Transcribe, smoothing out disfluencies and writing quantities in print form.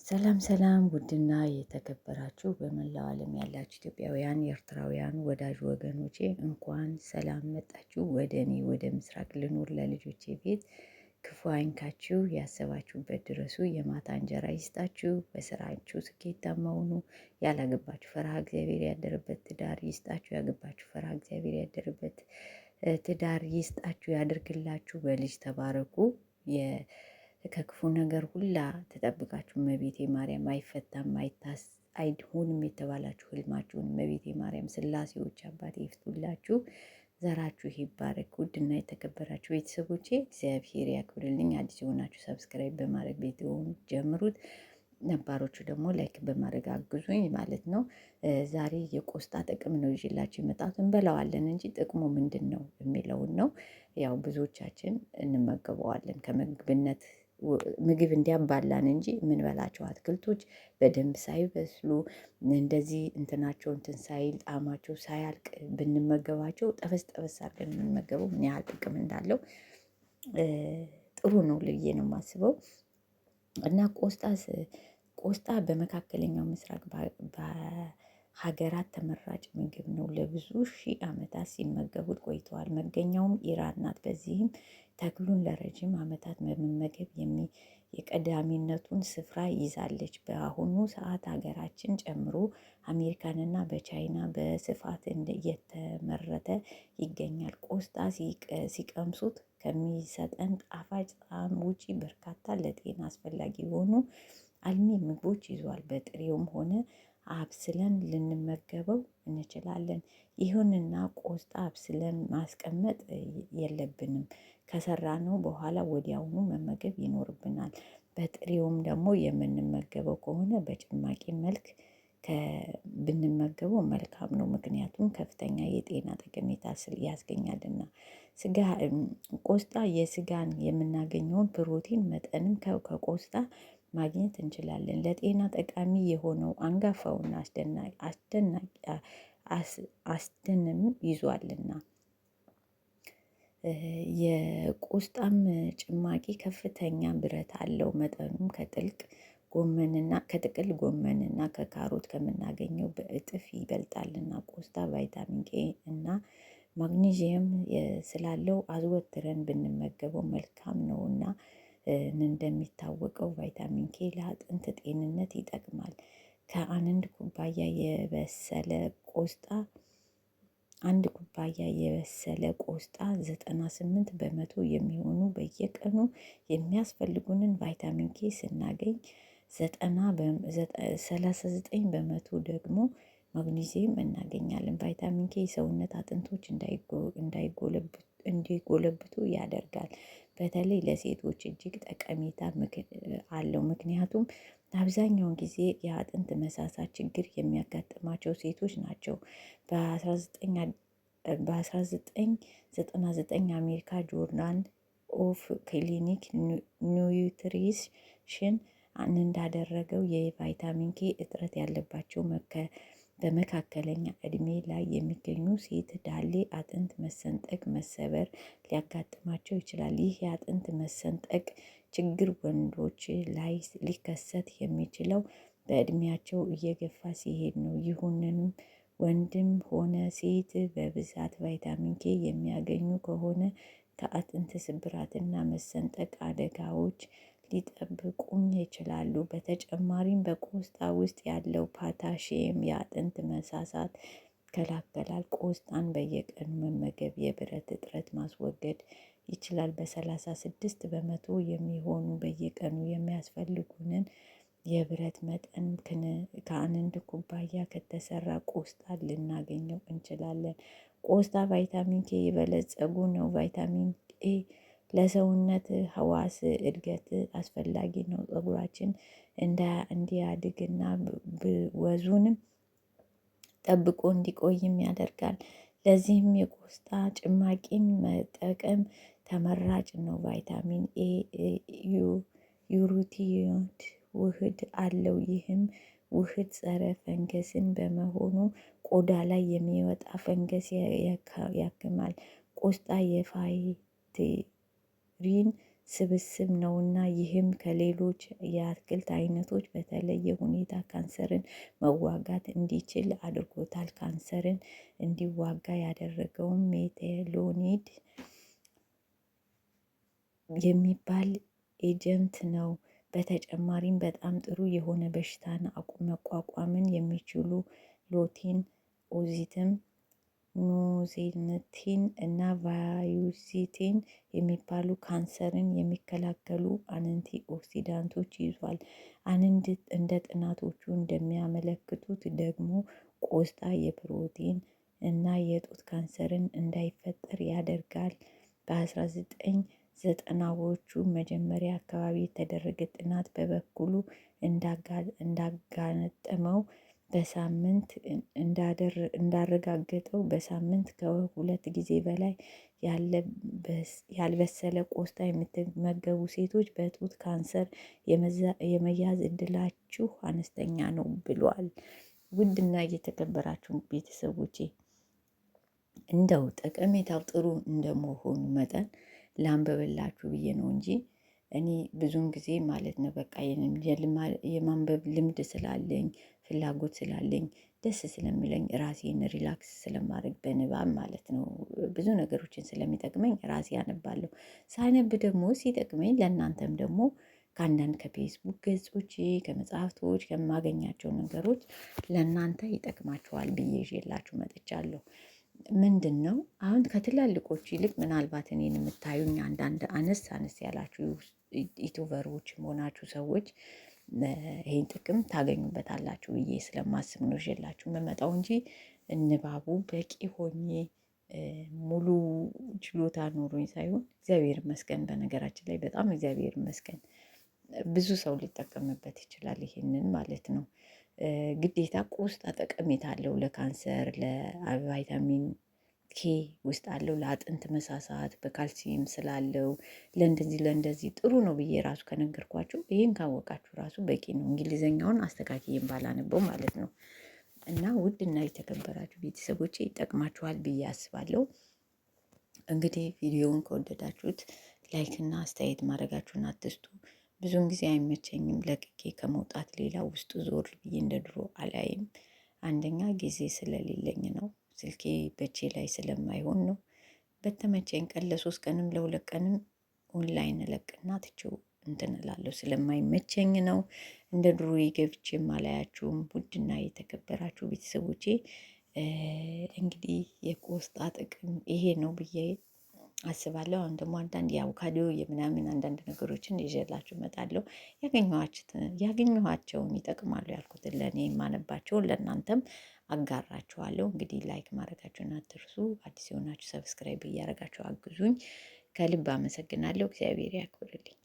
ሰላም ሰላም ውድና የተከበራችሁ በመላው ዓለም ያላችሁ ኢትዮጵያውያን ኤርትራውያን ወዳጅ ወገኖቼ እንኳን ሰላም መጣችሁ ወደ እኔ ወደ ምስራቅ ልኑር ለልጆቼ ቤት። ክፉ አይንካችሁ፣ ያሰባችሁበት ድረሱ፣ የማታ እንጀራ ይስጣችሁ፣ በስራችሁ ስኬታማ ሁኑ። ያላገባችሁ ፈርሃ እግዚአብሔር ያደረበት ትዳር ይስጣችሁ፣ ያገባችሁ ፈርሃ እግዚአብሔር ያደረበት ትዳር ይስጣችሁ፣ ያድርግላችሁ። በልጅ ተባረኩ። ከክፉ ነገር ሁላ ተጠብቃችሁ እመቤቴ ማርያም አይፈታም አይሆንም የተባላችሁ ህልማችሁን እመቤቴ ማርያም ስላሴዎች አባቴ ይፍቱላችሁ። ዘራችሁ ይባረክ። ውድና የተከበራችሁ ቤተሰቦቼ እግዚአብሔር ያክብርልኝ። አዲስ የሆናችሁ ሰብስክራይብ በማድረግ ቤትውን ጀምሩት፣ ነባሮቹ ደግሞ ላይክ በማድረግ አግዙኝ ማለት ነው። ዛሬ የቆስጣ ጥቅም ነው ይዤላችሁ የመጣሁት። እንበላዋለን እንጂ ጥቅሙ ምንድን ነው የሚለውን ነው። ያው ብዙዎቻችን እንመገበዋለን ከምግብነት ምግብ እንዲያባላን እንጂ የምንበላቸው አትክልቶች በደንብ ሳይበስሉ እንደዚህ እንትናቸው እንትን ሳይል ጣዕማቸው ሳያልቅ ብንመገባቸው ጠበስ ጠበስ አድርገን የምንመገበው ምን ያህል ጥቅም እንዳለው ጥሩ ነው ብዬ ነው የማስበው። እና ቆስጣ በመካከለኛው ምስራቅ በሀገራት ተመራጭ ምግብ ነው። ለብዙ ሺህ ዓመታት ሲመገቡት ቆይተዋል። መገኛውም ኢራን ናት። በዚህም ተክሉን ለረጅም ዓመታት በመመገብ የቀዳሚነቱን ስፍራ ይዛለች። በአሁኑ ሰዓት ሀገራችን ጨምሮ አሜሪካንና በቻይና በስፋት እየተመረተ ይገኛል። ቆስጣ ሲቀምሱት ከሚሰጠን ጣፋጭ ጣዕም ውጪ በርካታ ለጤና አስፈላጊ የሆኑ አልሚ ምግቦች ይዟል። በጥሬውም ሆነ አብስለን ልንመገበው እንችላለን። ይሁንና ቆስጣ አብስለን ማስቀመጥ የለብንም። ከሰራነው በኋላ ወዲያውኑ መመገብ ይኖርብናል። በጥሬውም ደግሞ የምንመገበው ከሆነ በጭማቂ መልክ ብንመገበው መልካም ነው። ምክንያቱም ከፍተኛ የጤና ጠቀሜታ ያስገኛልና። ቆስጣ የስጋን የምናገኘውን ፕሮቲን መጠንም ከቆስጣ ማግኘት እንችላለን። ለጤና ጠቃሚ የሆነው አንጋፋውና አስደንም ይዟልና። የቆስጣም ጭማቂ ከፍተኛ ብረት አለው። መጠኑም ከጥቅል ጎመንና ከካሮት ከምናገኘው በእጥፍ ይበልጣልና። ቆስጣ ቫይታሚን ኬ እና ማግኒዚየም ስላለው አዘወትረን ብንመገበው መልካም ነውና። እንደሚታወቀው ቫይታሚን ኬ ለአጥንት ጤንነት ይጠቅማል። ከአንድ ኩባያ የበሰለ ቆስጣ 98 በመቶ የሚሆኑ በየቀኑ የሚያስፈልጉንን ቫይታሚን ኬ ስናገኝ 39 በመቶ ደግሞ ማግኒዚየም እናገኛለን። ቫይታሚን ኬ የሰውነት አጥንቶች እንዲጎለብቱ ያደርጋል። በተለይ ለሴቶች እጅግ ጠቀሜታ አለው። ምክንያቱም አብዛኛውን ጊዜ የአጥንት መሳሳት ችግር የሚያጋጥማቸው ሴቶች ናቸው። በ1999 አሜሪካ ጆርናል ኦፍ ክሊኒክ ኒውትሪሽን እንዳደረገው የቫይታሚን ኬ እጥረት ያለባቸው በመካከለኛ እድሜ ላይ የሚገኙ ሴት ዳሌ አጥንት መሰንጠቅ፣ መሰበር ሊያጋጥማቸው ይችላል። ይህ የአጥንት መሰንጠቅ ችግር ወንዶች ላይ ሊከሰት የሚችለው በእድሜያቸው እየገፋ ሲሄድ ነው። ይሁንንም ወንድም ሆነ ሴት በብዛት ቫይታሚን ኬ የሚያገኙ ከሆነ ከአጥንት ስብራትና መሰንጠቅ አደጋዎች ሊጠብቁም ይችላሉ። በተጨማሪም በቆስጣ ውስጥ ያለው ፖታሺየም የአጥንት መሳሳት ይከላከላል። ቆስጣን በየቀኑ መመገብ የብረት እጥረት ማስወገድ ይችላል። በ36 በመቶ የሚሆኑ በየቀኑ የሚያስፈልጉንን የብረት መጠን ከአንድ ኩባያ ከተሰራ ቆስጣ ልናገኘው እንችላለን። ቆስጣ ቫይታሚን ኬ የበለጸጉ ነው። ቫይታሚን ኤ ለሰውነት ህዋስ እድገት አስፈላጊ ነው። ፀጉራችን እንዲያድግና ወዙንም ጠብቆ እንዲቆይም ያደርጋል። ለዚህም የቆስጣ ጭማቂን መጠቀም ተመራጭ ነው። ቫይታሚን ኤ ዩሩቲዮድ ውህድ አለው። ይህም ውህድ ጸረ ፈንገስን በመሆኑ ቆዳ ላይ የሚወጣ ፈንገስ ያክማል። ቆስጣ የፋይቲሪን ስብስብ ነውና ይህም ከሌሎች የአትክልት አይነቶች በተለየ ሁኔታ ካንሰርን መዋጋት እንዲችል አድርጎታል። ካንሰርን እንዲዋጋ ያደረገውም ሜቴሎኒድ የሚባል ኤጀንት ነው። በተጨማሪም በጣም ጥሩ የሆነ በሽታን መቋቋምን የሚችሉ ሎቲን፣ ኦዚትም፣ ኑዜልንቲን እና ቫዩሲቲን የሚባሉ ካንሰርን የሚከላከሉ አንቲ ኦክሲዳንቶች ይዟል። እንደ ጥናቶቹ እንደሚያመለክቱት ደግሞ ቆስጣ የፕሮቲን እና የጡት ካንሰርን እንዳይፈጠር ያደርጋል። በ1990ዎቹ መጀመሪያ አካባቢ የተደረገ ጥናት በበኩሉ እንዳጋነጠመው በሳምንት እንዳረጋገጠው በሳምንት ከሁለት ጊዜ በላይ ያልበሰለ ቆስጣ የምትመገቡ ሴቶች በጡት ካንሰር የመያዝ እድላችሁ አነስተኛ ነው ብሏል። ውድና እየተከበራችሁ ቤተሰቦቼ እንደው ጠቀሜታው ጥሩ እንደመሆኑ መጠን ላንብብላችሁ ብዬ ነው እንጂ እኔ ብዙውን ጊዜ ማለት ነው በቃ የማንበብ ልምድ ስላለኝ ፍላጎት ስላለኝ ደስ ስለሚለኝ ራሴን ሪላክስ ስለማድረግ በንባብ ማለት ነው ብዙ ነገሮችን ስለሚጠቅመኝ ራሴ አነባለሁ። ሳነብ ደግሞ ሲጠቅመኝ ለእናንተም ደግሞ ከአንዳንድ ከፌስቡክ ገጾች ከመጽሐፍቶች ከማገኛቸው ነገሮች ለእናንተ ይጠቅማቸዋል ብዬ ይዤላችሁ መጥቻለሁ። ምንድን ነው አሁን ከትላልቆች ይልቅ ምናልባት እኔን የምታዩኝ አንዳንድ አነስ አነስ ያላችሁ ዩቱበሮች መሆናችሁ ሰዎች ይሄን ጥቅም ታገኙበታላችሁ ብዬ ስለማስብ ነው ይዤላችሁ የምመጣው እንጂ ንባቡ በቂ ሆኜ ሙሉ ችሎታ ኖሮኝ ሳይሆን እግዚአብሔር ይመስገን። በነገራችን ላይ በጣም እግዚአብሔር ይመስገን ብዙ ሰው ሊጠቀምበት ይችላል ይሄንን ማለት ነው። ግዴታ ቆስጣ ጠቀሜታ አለው ለካንሰር፣ ለቫይታሚን ኬ ውስጥ አለው፣ ለአጥንት መሳሳት በካልሲየም ስላለው ለእንደዚህ ጥሩ ነው ብዬ ራሱ ከነገርኳችሁ ይህን ካወቃችሁ ራሱ በቂ ነው። እንግሊዘኛውን አስተካክዬም ባላነበው ማለት ነው። እና ውድና የተከበራችሁ ቤተሰቦቼ ይጠቅማችኋል ብዬ አስባለሁ። እንግዲህ ቪዲዮውን ከወደዳችሁት ላይክ እና አስተያየት ማድረጋችሁን አትስቱ። ብዙውን ጊዜ አይመቸኝም ለቅቄ ከመውጣት ሌላ ውስጡ ዞር ብዬ እንደ ድሮ አላይም። አንደኛ ጊዜ ስለሌለኝ ነው። ስልኬ በእጄ ላይ ስለማይሆን ነው። በተመቸኝ ቀን ለ3 ቀንም ለ2 ቀንም ኦንላይን እለቅና ትቼው እንትን እላለሁ ስለማይመቸኝ ነው። እንደ ድሮ ገብቼም አላያችሁም። ውድና የተከበራችሁ ቤተሰቦቼ እንግዲህ የቆስጣ ጥቅም ይሄ ነው ብዬ አስባለሁ። አሁን ደግሞ አንዳንድ የአቮካዶ የምናምን አንዳንድ ነገሮችን ይዤላችሁ እመጣለሁ። ያገኘኋቸውን ይጠቅማሉ ያልኩትን ለእኔ የማነባቸውን ለእናንተም አጋራችኋለሁ። እንግዲህ ላይክ ማድረጋችሁን አትርሱ። አዲስ የሆናችሁ ሰብስክራይብ እያደረጋችሁ አግዙኝ። ከልብ አመሰግናለሁ። እግዚአብሔር ያክብርልኝ።